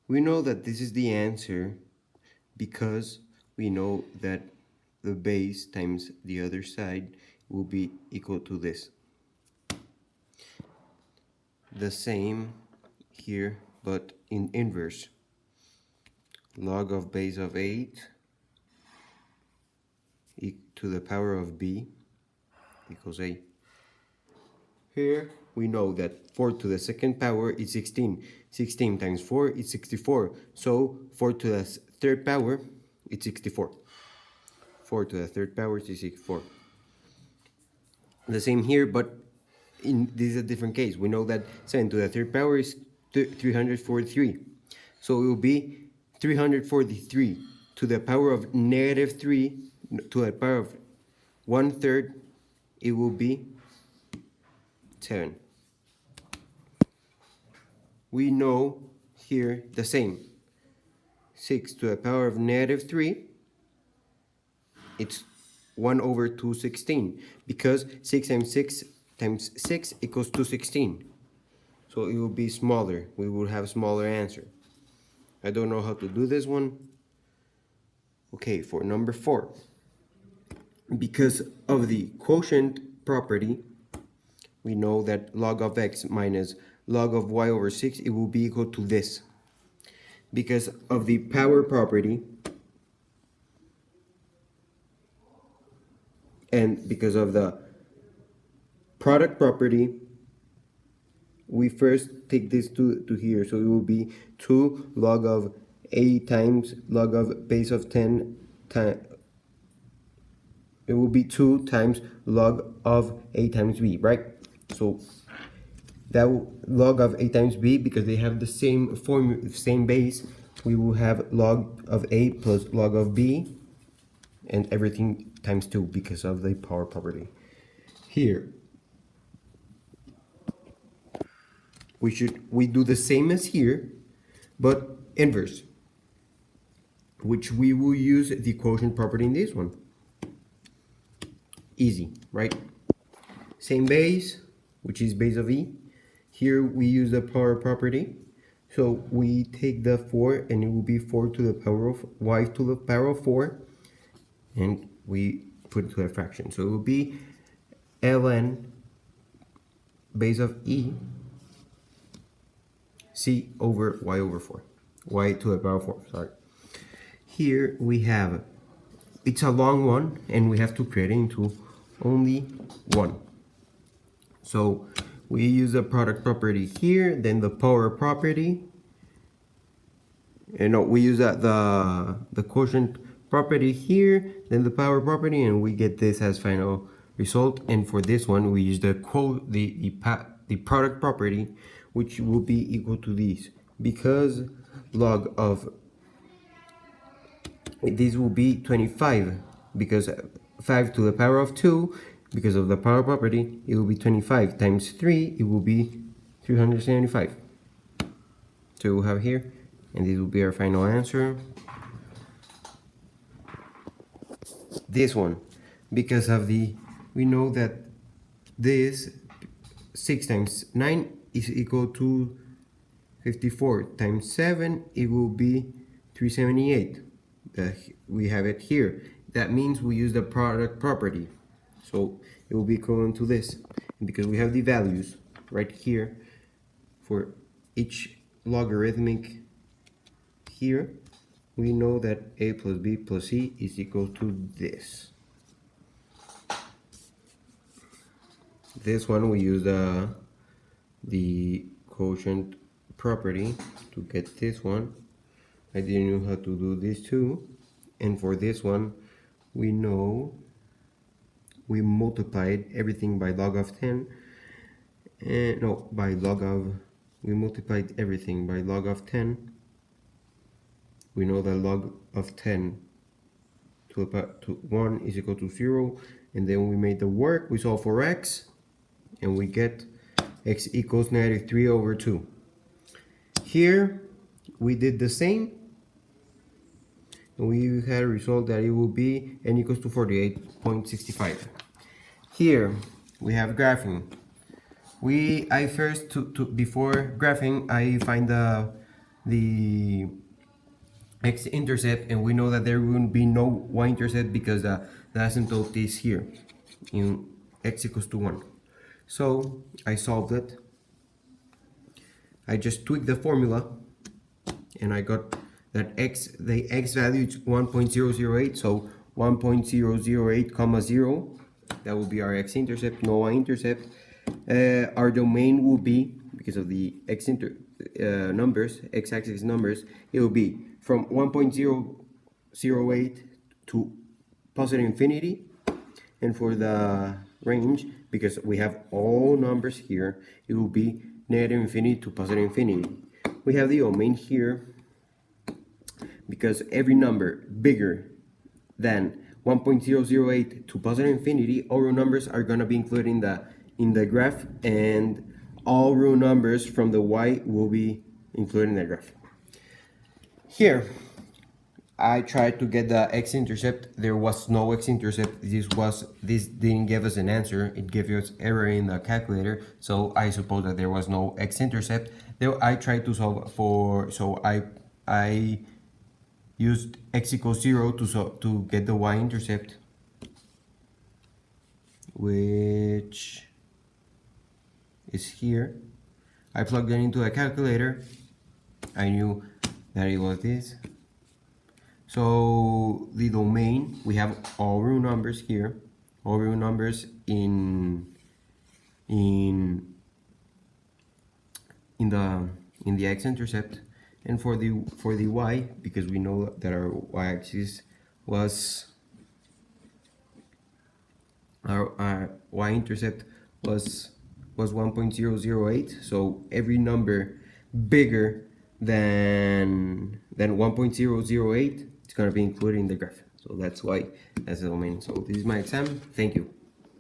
We know that this is the answer because we know that the base times the other side will be equal to this. The same here, but in inverse. Log of base of 8 to the power of b equals a. Here we know that 4 to the second power is 16. 16 times 4 is 64. So 4 to the third power is 64. 4 to the third power is 64. The same here, but this is a different case. We know that 7 to the third power is 343. So it will be 343 to the power of negative 3 to the power of 1/3. It will be 7. We know here the same. 6 to the power of negative 3, it's 1/216, because 6 times 6 times 6 equals 216. So it will be smaller. We will have a smaller answer. I don't know how to do this one. Okay, for number 4. Because of the quotient property, we know that log of x minus log of y over 6, it will be equal to this. Because of the power property, and because of the product property, we first take this to here. So it will be 2 log of a times log of base of 10 times. It will be 2 times log of a times b, right? So that log of a times b, because they have the same formula, same base, we will have log of a plus log of b, and everything times 2 because of the power property. Here, we do the same as here, but inverse, which we will use the quotient property in this one. Easy, right? Same base, which is base of e. Here we use the power property. So we take the 4, and it will be 4 to the power of y to the power of 4, and we put it to a fraction. So it will be ln base of e c over y over 4. Y to the power of 4, sorry. Here we have, it's a long one, and we have to create it into only one. So we use the product property here, then the power property. And no, we use the quotient property here, then the power property, and we get this as final result. And for this one, we use the product property, which will be equal to these, because log of this will be 25, because 5 to the power of 2, because of the power property, it will be 25 times 3, it will be 375. So we'll have here, and this will be our final answer. This one, because of the, we know that this 6 times 9 is equal to 54 times 7, it will be 378. We have it here. That means we use the product property. So it will be equivalent to this. And because we have the values right here for each logarithmic here, we know that a plus b plus c is equal to this. This one we use the quotient property to get this one. I didn't know how to do this too. And for this one, we know we multiplied everything by log of 10. And no, by log of, we multiplied everything by log of 10. We know that log of 10 to 1 is equal to 0. And then we made the work, we solve for x, and we get x equals -3/2. Here, we did the same. And we had a result that it will be n equals to 48.65. Here we have graphing. Before graphing, I find the the x-intercept, and we know that there will be no y-intercept because the asymptote is here in x equals to 1. So I solved it. I just tweaked the formula and I got that the x value is 1.008, so 1.008 comma 0, that will be our x-intercept, no y-intercept. Our domain will be, because of the numbers, x-axis numbers, it will be from 1.008 to positive infinity, and for the range, because we have all numbers here, it will be negative infinity to positive infinity. We have the domain here because every number bigger than 1.008 to positive infinity, all real numbers are going to be included in the graph, and all real numbers from the y will be included in the graph. Here, I tried to get the x-intercept. There was no x-intercept. This didn't give us an answer. It gave us error in the calculator. So I suppose that there was no x-intercept. There, I tried to solve for. So I used x equals 0 to get the y-intercept, which is here. I plugged it into a calculator. I knew that it was this. So the domain, we have all real numbers here, all real numbers in the x-intercept, and for the y, because we know that our y-axis was our y-intercept was 1.008, so every number bigger than 1.008, it's going to be included in the graph. So that's why that's the domain. So this is my exam. Thank you.